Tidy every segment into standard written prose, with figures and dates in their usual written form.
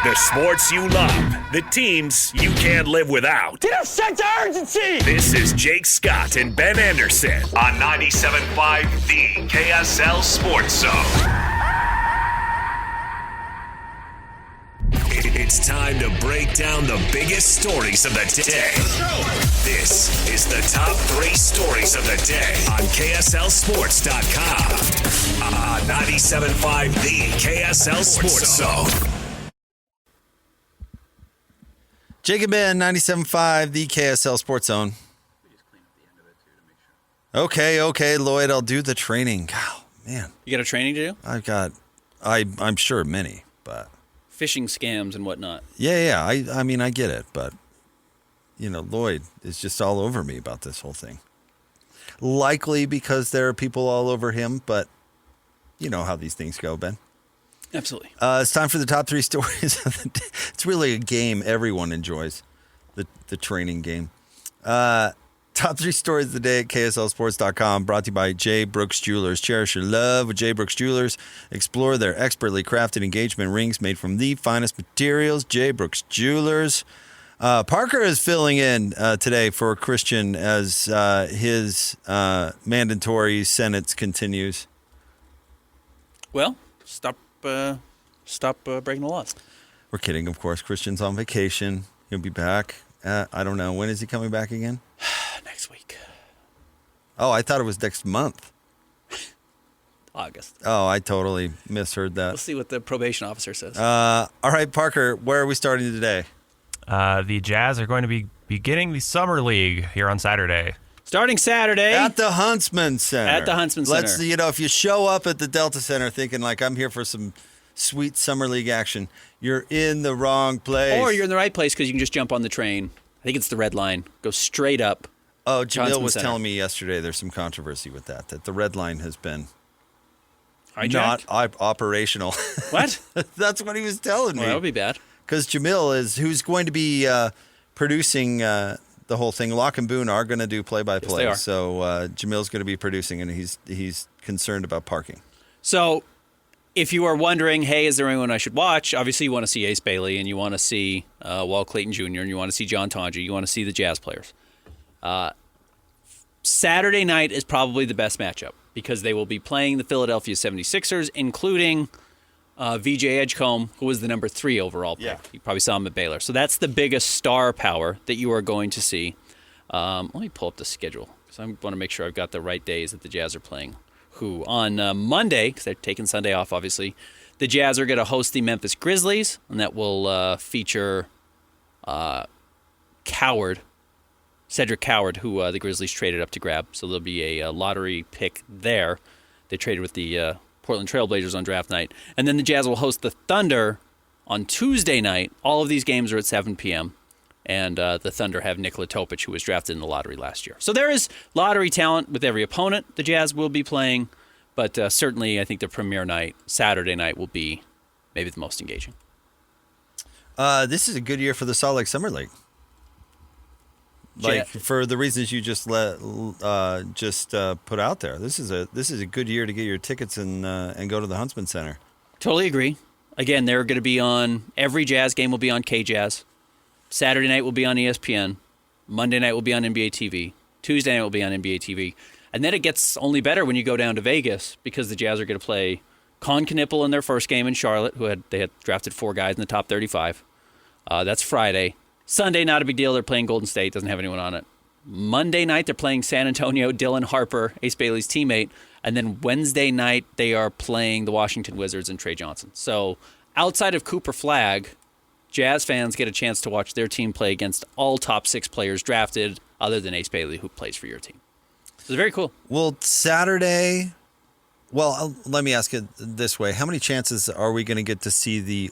The sports you love, the teams you can't live without. Get a sense of urgency! This is Jake Scott and Ben Anderson on 97.5 The KSL Sports Zone. It's time to break down the biggest stories of the day. This is the top 3 stories of the day on KSLSports.com. On 97.5 The KSL Sports Zone. Jake and Ben, 97.5 The KSL Sports Zone. Okay, Lloyd, I'll do the training. Oh, man. You got a training to do? I'm sure many, but... Phishing scams and whatnot. Yeah, I mean, I get it, but, Lloyd is just all over me about this whole thing. Likely because there are people all over him, but you know how these things go, Ben. Absolutely. It's time for the top 3 stories of the day. It's really a game everyone enjoys, the training game. Top 3 stories of the day at KSLSports.com, brought to you by J. Brooks Jewelers. Cherish your love with J. Brooks Jewelers. Explore their expertly crafted engagement rings made from the finest materials. J. Brooks Jewelers. Parker is filling in today for Christian as his mandatory sentence continues. Well, stop breaking the laws. We're kidding, of course. Christian's on vacation. He'll be back. I don't know. When is he coming back again? Next week. Oh, I thought it was next month. August. Oh, I totally misheard that. We'll see what the probation officer says. All right, Parker, where are we starting today? The Jazz are going to be beginning the Summer League here on Saturday. Starting Saturday. At the Huntsman Center. Let's, if you show up at the Delta Center thinking like I'm here for some sweet Summer League action, you're in the wrong place. Or you're in the right place because you can just jump on the train. I think it's the Red Line. Go straight up. Oh, Jamil was telling me yesterday there's some controversy with that the Red Line has been hijacked? Not operational. What? That's what he was telling me. Well, that would be bad. Because Jamil who's going to be producing the whole thing. Locke and Boone are going to do play-by-play. Yes, they are. So Jamil's going to be producing, and he's concerned about parking. So if you are wondering, hey, is there anyone I should watch? Obviously, you want to see Ace Bailey, and you want to see Walt Clayton Jr., and you want to see John Tonji. You want to see the Jazz players. Saturday night is probably the best matchup because they will be playing the Philadelphia 76ers, including VJ Edgecombe, who was the number 3 overall pick. Yeah. You probably saw him at Baylor. So that's the biggest star power that you are going to see. Let me pull up the schedule because I want to make sure I've got the right days that the Jazz are playing. Who on Monday, because they're taking Sunday off, obviously, the Jazz are going to host the Memphis Grizzlies, and that will feature Cedric Coward, who the Grizzlies traded up to grab. So there'll be a lottery pick there. They traded with the Portland Trailblazers on draft night. And then the Jazz will host the Thunder on Tuesday night. All of these games are at 7 p.m. And the Thunder have Nikola Topic, who was drafted in the lottery last year. So there is lottery talent with every opponent the Jazz will be playing. But certainly I think the premier night, Saturday night, will be maybe the most engaging. This is a good year for the Salt Lake Summer League. For the reasons you just put out there, this is a good year to get your tickets and go to the Huntsman Center. Totally agree. Again, they're going to be on every Jazz game will be on KJazz. Saturday night will be on ESPN. Monday night will be on NBA TV. Tuesday night will be on NBA TV, and then it gets only better when you go down to Vegas because the Jazz are going to play Con Knippel in their first game in Charlotte. They had drafted 4 guys in the top 35. That's Friday. Sunday, not a big deal. They're playing Golden State. Doesn't have anyone on it. Monday night, they're playing San Antonio. Dylan Harper, Ace Bailey's teammate. And then Wednesday night, they are playing the Washington Wizards and Trey Johnson. So outside of Cooper Flagg, Jazz fans get a chance to watch their team play against all top 6 players drafted other than Ace Bailey, who plays for your team. So it's very cool. Well, Saturday... Well, let me ask it this way. How many chances are we going to get to see the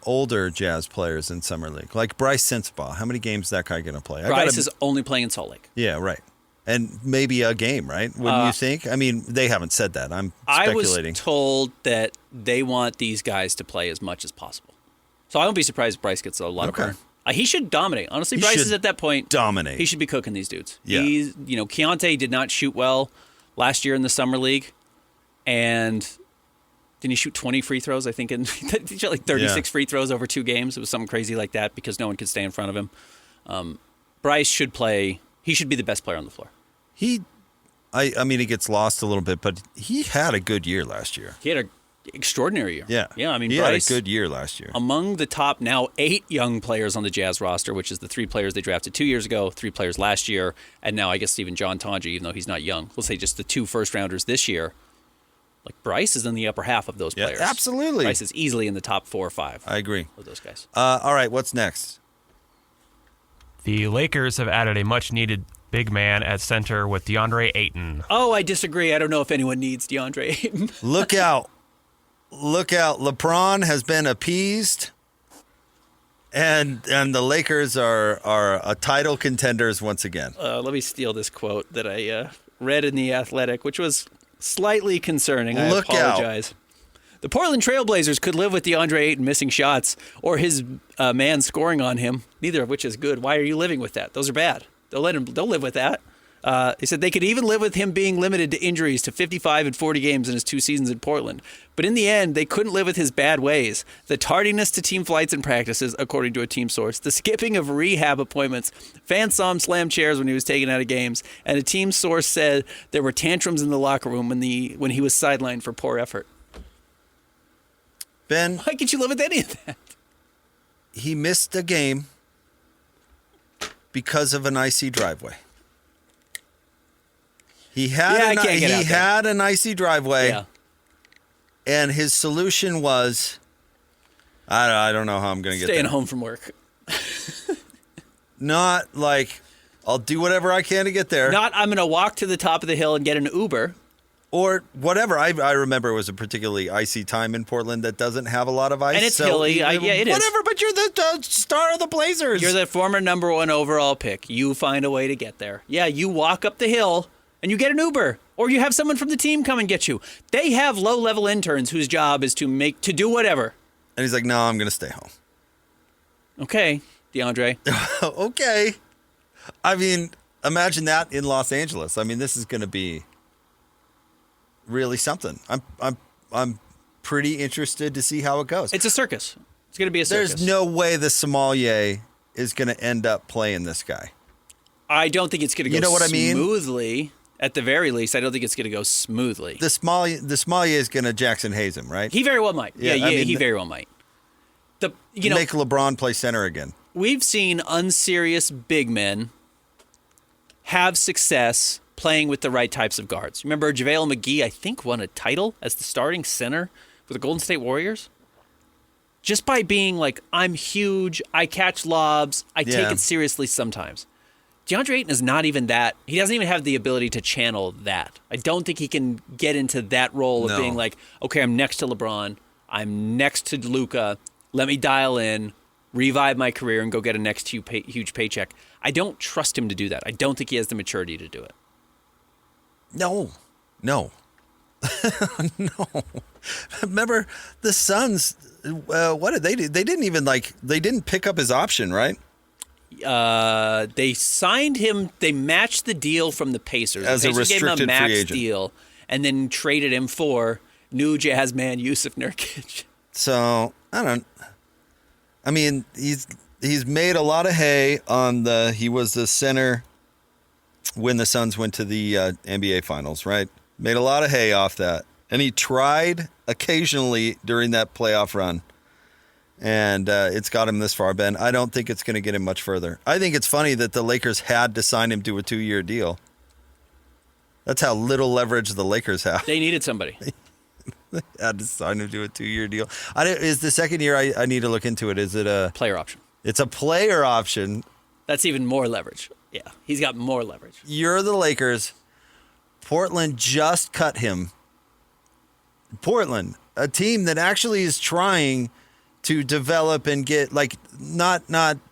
older Jazz players in Summer League? Like Bryce Sensabaugh. How many games is that guy going to play? Bryce is only playing in Salt Lake. Yeah, right. And maybe a game, right? Wouldn't you think? I mean, they haven't said that. I'm speculating. I was told that they want these guys to play as much as possible. So I won't be surprised if Bryce gets a lot of burn. He should dominate. Honestly, Bryce is at that point. Dominate. He should be cooking these dudes. Yeah. Keontae did not shoot well last year in the Summer League. And Didn't he shoot 20 free throws? I think he shot like 36 free throws over 2 games. It was something crazy like that because no one could stay in front of him. Bryce should play. He should be the best player on the floor. I mean, he gets lost a little bit, but he had a good year last year. He had an extraordinary year. Yeah. I mean, he Bryce had a good year last year. Among the top now 8 young players on the Jazz roster, which is the 3 players they drafted 2 years ago, 3 players last year, and now I guess even John Tonji, even though he's not young. We'll say just the 2 first-rounders this year. Like, Bryce is in the upper half of those players. Yeah, absolutely. Bryce is easily in the top 4 or 5. I agree. Of those guys. All right, what's next? The Lakers have added a much-needed big man at center with Deandre Ayton. Oh, I disagree. I don't know if anyone needs DeAndre Ayton. Look out. Look out. LeBron has been appeased, and the Lakers are title contenders once again. Let me steal this quote that I read in The Athletic, which was slightly concerning. I Look apologize. The Portland Trailblazers could live with DeAndre Ayton missing shots or his man scoring on him, neither of which is good. Why are you living with that? Those are bad. Don't live with that. He said they could even live with him being limited to injuries to 55 and 40 games in his 2 seasons in Portland. But in the end, they couldn't live with his bad ways. The tardiness to team flights and practices, according to a team source. The skipping of rehab appointments. Fans saw him slam chairs when he was taken out of games. And a team source said there were tantrums in the locker room when he was sidelined for poor effort. Ben, Why could you live with any of that? he missed a game because of an icy driveway. He had an icy driveway, Yeah. and his solution was, I don't know how I'm going to get Staying there. home from work. Not like, I'll do whatever I can to get there. Not, I'm going to walk to the top of the hill and get an Uber. Or whatever. I remember it was a particularly icy time in Portland that doesn't have a lot of ice. And it's hilly. Yeah, it is. Whatever, but you're the star of the Blazers. You're the former number 1 overall pick. You find a way to get there. Yeah, you walk up the hill and you get an Uber, or you have someone from the team come and get you. They have low-level interns whose job is to do whatever. And he's like, no, I'm going to stay home. Okay, DeAndre. Okay. I mean, imagine that in Los Angeles. I mean, this is going to be really something. I'm pretty interested to see how it goes. It's a circus. It's going to be a circus. There's no way the sommelier is going to end up playing this guy. I don't think it's going to go You know what I mean? smoothly. At the very least, I don't think it's going to go smoothly. The sommelier is going to Jackson Hayes him, right? He very well might. Yeah, I mean, he very well might. Make LeBron play center again. We've seen unserious big men have success playing with the right types of guards. Remember, JaVale McGee, I think, won a title as the starting center for the Golden State Warriors? Just by being like, I'm huge, I catch lobs, I take it seriously sometimes. DeAndre Ayton is not even that. He doesn't even have the ability to channel that. I don't think he can get into that role of being like, okay, I'm next to LeBron, I'm next to Luka, let me dial in, revive my career, and go get a next huge paycheck. I don't trust him to do that. I don't think he has the maturity to do it. No. No. Remember the Suns, what did they do? They didn't even they didn't pick up his option, right? They signed him. They matched the deal from the Pacers. As the a Pacers gave him a restricted max free agent. deal, and then traded him for new Jazz man Jusuf Nurkic. So I mean, he's made a lot of hay on he was the center when the Suns went to the NBA Finals, right? Made a lot of hay off that. And he tried occasionally during that playoff run. And it's got him this far, Ben. I don't think it's going to get him much further. I think it's funny that the Lakers had to sign him to a 2-year deal. That's how little leverage the Lakers have. They needed somebody. They had to sign him to a 2-year deal. Is the second year, I need to look into it. Is it a Player option. It's a player option. That's even more leverage. Yeah, he's got more leverage. You're the Lakers. Portland just cut him. Portland, a team that actually is trying to develop and get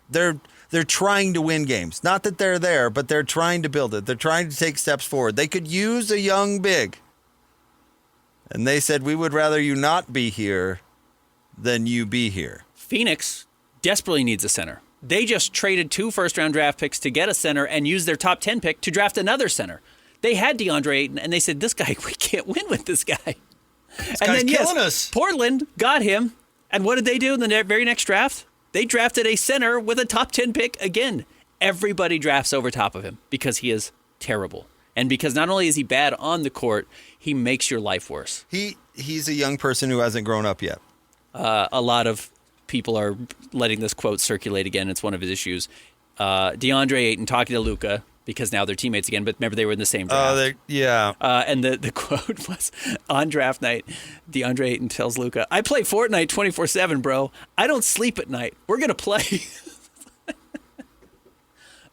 they're trying to win games. Not that they're there, but they're trying to build it. They're trying to take steps forward. They could use a young big. And they said, we would rather you not be here than you be here. Phoenix desperately needs a center. They just traded 2 first-round draft picks to get a center and used their top 10 pick to draft another center. They had DeAndre Ayton, and they said, this guy, we can't win with this guy. And guy's then, killing us. Portland got him. And what did they do in the very next draft? They drafted a center with a top 10 pick again. Everybody drafts over top of him because he is terrible. And because not only is he bad on the court, he makes your life worse. He's a young person who hasn't grown up yet. A lot of people are letting this quote circulate again. It's one of his issues. Deandre Ayton talking to Luka because now they're teammates again, but remember they were in the same draft. Yeah. And the quote was, on draft night, DeAndre Ayton tells Luka, I play Fortnite 24/7, bro. I don't sleep at night. We're going to play.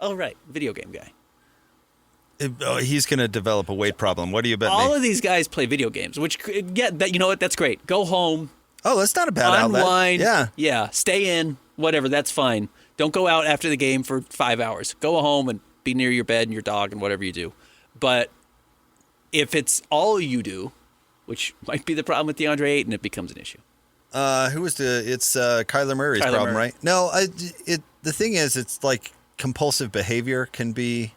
Oh, right. Video game guy. He's going to develop a weight problem. What do you bet All me? of these guys play video games, which, you know what? That's great. Go home. Oh, that's not a bad outlet. Unwind. Yeah. Yeah. Stay in. Whatever. That's fine. Don't go out after the game for 5 hours. Go home and be near your bed and your dog and whatever you do. But if it's all you do, which might be the problem with DeAndre Ayton, it becomes an issue. It's Kyler Murray's problem, Murray. right? No, the thing is, it's like compulsive behavior can be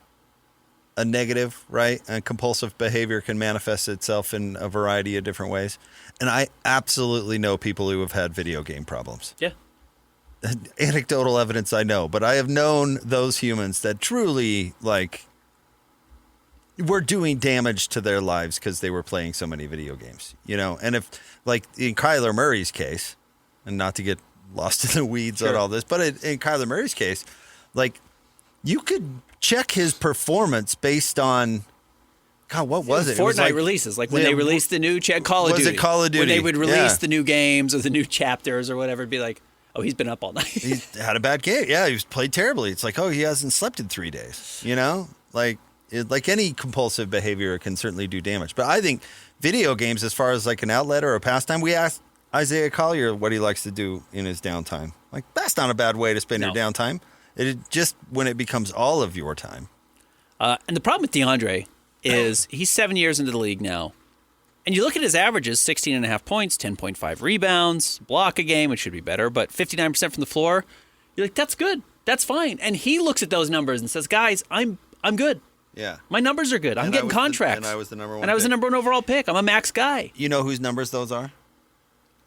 a negative, right? And compulsive behavior can manifest itself in a variety of different ways. And I absolutely know people who have had video game problems. Yeah. Anecdotal evidence I know, but I have known those humans that truly were doing damage to their lives because they were playing so many video games, And if, like in Kyler Murray's case, and not to get lost in the weeds on all this, but in Kyler Murray's case, you could check his performance based on, God, what was it? Fortnite releases, when they released the new Call of Duty. Was it Call of Duty? When they would release the new games or the new chapters or whatever, it'd be like, oh, he's been up all night. He had a bad game. Yeah, he was played terribly. It's like, oh, he hasn't slept in 3 days. Like any compulsive behavior can certainly do damage. But I think video games, as far as like an outlet or a pastime, we asked Isaiah Collier what he likes to do in his downtime. Like, that's not a bad way to spend your downtime. It just when it becomes all of your time. And the problem with DeAndre is he's 7 years into the league now. And you look at his averages, 16.5 points, 10.5 rebounds, block a game, which should be better, but 59% from the floor. You're like, that's good. That's fine. And he looks at those numbers and says, guys, I'm good. Yeah. My numbers are good. I'm getting contracts. And I was the number one And I was the pick. number one overall pick. I'm a max guy. You know whose numbers those are?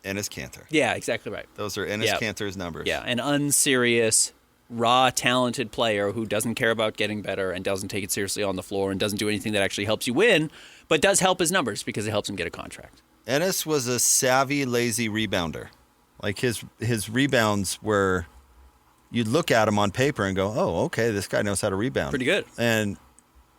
Enes Kanter. Yeah, exactly right. Those are Enes Kanter's numbers. Yeah, an unserious, raw, talented player who doesn't care about getting better and doesn't take it seriously on the floor and doesn't do anything that actually helps you win, but does help his numbers because it helps him get a contract. Enes was a savvy, lazy rebounder. Like his rebounds were, you'd look at him on paper and go, oh, okay, this guy knows how to rebound. Pretty good. And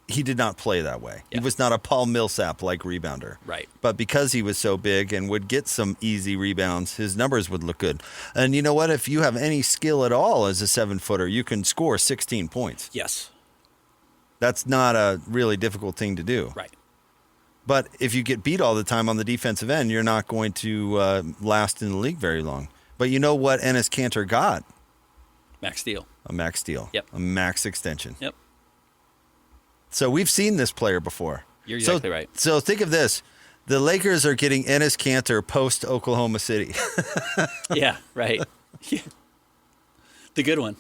he did not play that way. Yeah. He was not a Paul Millsap-like rebounder. Right. But because he was so big and would get some easy rebounds, his numbers would look good. And you know what? If you have any skill at all as a 7-footer, you can score 16 points. Yes. That's not a really difficult thing to do. Right. But if you get beat all the time on the defensive end, you're not going to last in the league very long. But you know what Enes Kanter got? Max deal. A max deal. Yep. A max extension. Yep. So we've seen this player before. You're exactly right. So think of this. The Lakers are getting Enes Kanter post Oklahoma City. Yeah, right. Yeah. The good one.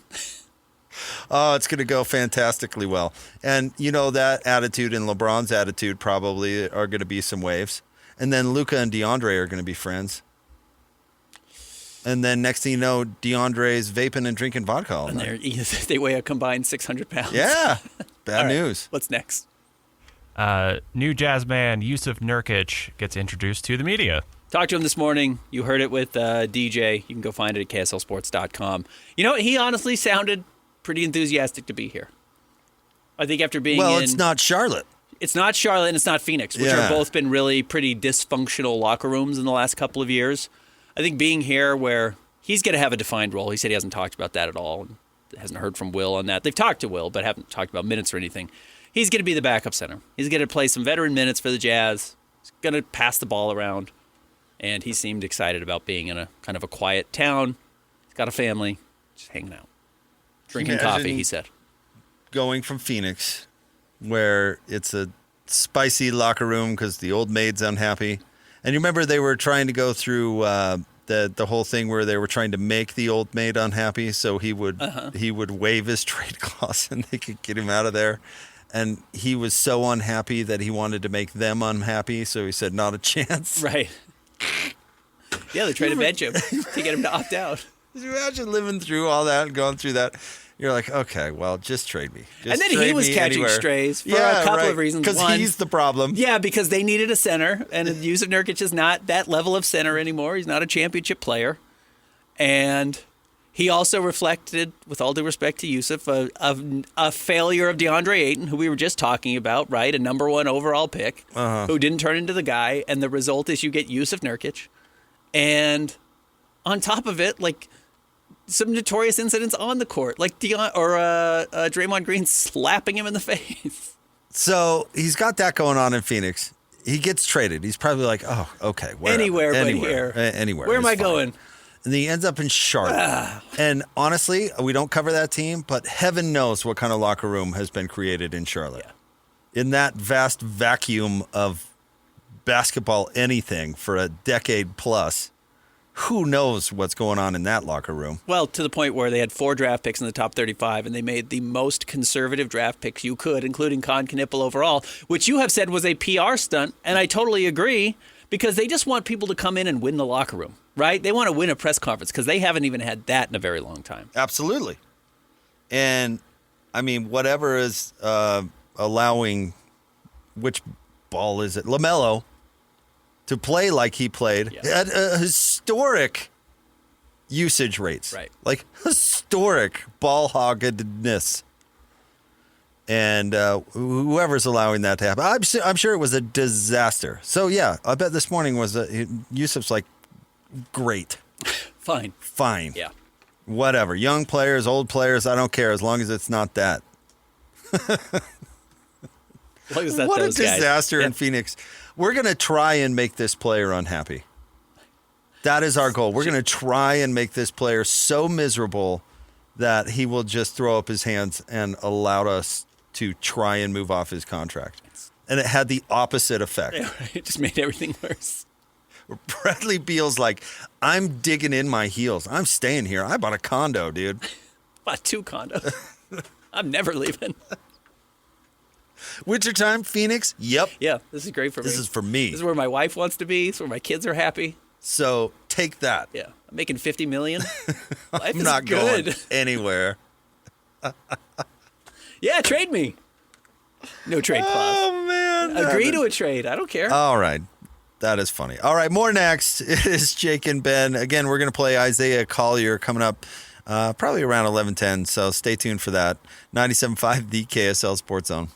Oh, it's going to go fantastically well. And, that attitude and LeBron's attitude probably are going to be some waves. And then Luka and DeAndre are going to be friends. And then next thing you know, DeAndre's vaping and drinking vodka all night. They weigh a combined 600 pounds. Yeah. Bad All right, news. What's next? New jazz man Jusuf Nurkic gets introduced to the media. Talked to him this morning. You heard it with DJ. You can go find it at KSLSports.com. You know what? He honestly sounded pretty enthusiastic to be here. I think after being it's not Charlotte. It's not Charlotte and it's not Phoenix, which have both been really pretty dysfunctional locker rooms in the last couple of years. I think being here where he's going to have a defined role. He said he hasn't talked about that at all and hasn't heard from Will on that. They've talked to Will, but haven't talked about minutes or anything. He's going to be the backup center. He's going to play some veteran minutes for the Jazz. He's going to pass the ball around. And he seemed excited about being in a kind of a quiet town. He's got a family, just hanging out. Drinking coffee, he said. Going from Phoenix, where it's a spicy locker room because the old maid's unhappy. And you remember they were trying to go through the whole thing where they were trying to make the old maid unhappy, so he would waive his trade clause and they could get him out of there. And he was so unhappy that he wanted to make them unhappy, so he said, not a chance. Right. Yeah, they tried to bench him to get him to opt out. Can you imagine living through all that and going through that? You're like, okay, well, just trade me. Just And then trade he was me catching anywhere. strays for a couple of reasons. Because One, he's the problem. yeah, because they needed a center, and Jusuf Nurkic is not that level of center anymore. He's not a championship player. And he also reflected, with all due respect to Jusuf, a failure of Deandre Ayton, who we were just talking about, right? A number 1 overall pick, who didn't turn into the guy. And the result is you get Jusuf Nurkic. And on top of it, like, some notorious incidents on the court, like Draymond Green slapping him in the face. So he's got that going on in Phoenix. He gets traded. He's probably like, oh, okay, wherever. Anywhere but here. Anywhere. Where am I is fine. going? And then he ends up in Charlotte. And honestly, we don't cover that team, but heaven knows what kind of locker room has been created in Charlotte. Yeah. In that vast vacuum of basketball anything for a decade plus, who knows what's going on in that locker room? Well, to the point where they had 4 draft picks in the top 35, and they made the most conservative draft picks you could, including Con Knippel overall, which you have said was a PR stunt, and I totally agree, because they just want people to come in and win the locker room, right? They want to win a press conference, because they haven't even had that in a very long time. Absolutely. And, I mean, whatever is allowing, which ball is it? LaMelo to play like he played at historic usage rates. Right. Like historic ball hoggedness. And whoever's allowing that to happen, I'm sure it was a disaster. So, yeah, I bet this morning was Yusuf's like, great. Fine. Yeah. Whatever. Young players, old players, I don't care as long as it's not that. As long as that's What a those guys. disaster Yeah. in Phoenix. We're going to try and make this player unhappy. That is our goal. We're going to try and make this player so miserable that he will just throw up his hands and allow us to try and move off his contract. And it had the opposite effect. Yeah, right. It just made everything worse. Bradley Beal's like, I'm digging in my heels. I'm staying here. I bought a condo, dude. Bought 2 condos. I'm never leaving. Wintertime, Phoenix? Yep. Yeah, this is great for me. This is for me. This is where my wife wants to be. This is where my kids are happy. So take that. Yeah, I'm making $50 million. Life I'm is not good. going anywhere. Yeah, trade me. No trade clause. Oh, man. Agree to a trade. I don't care. All right. That is funny. All right, more next. It is Jake and Ben. Again, we're going to play Isaiah Collier coming up probably around 11:10, so stay tuned for that. 97.5, the KSL Sports Zone.